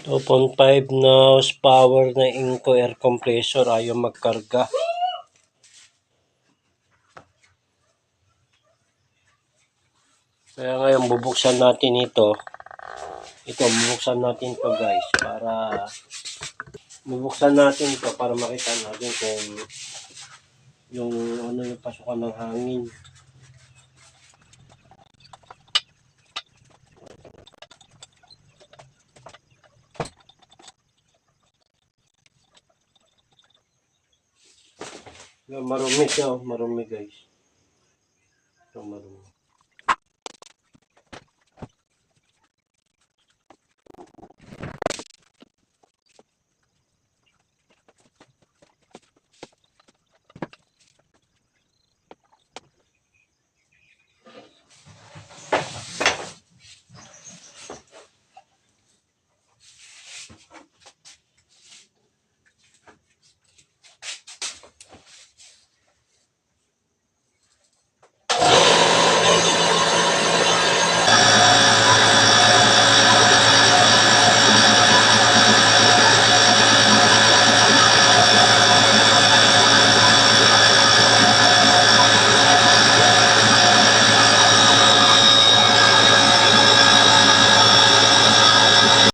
2.5 na horsepower na Inco air compressor, ayaw magkarga. Kaya ngayon bubuksan natin ito. Bubuksan natin ito guys, para makita natin kung yung pasukan ng hangin. Marumi siya, marumi guys. Ito marumi.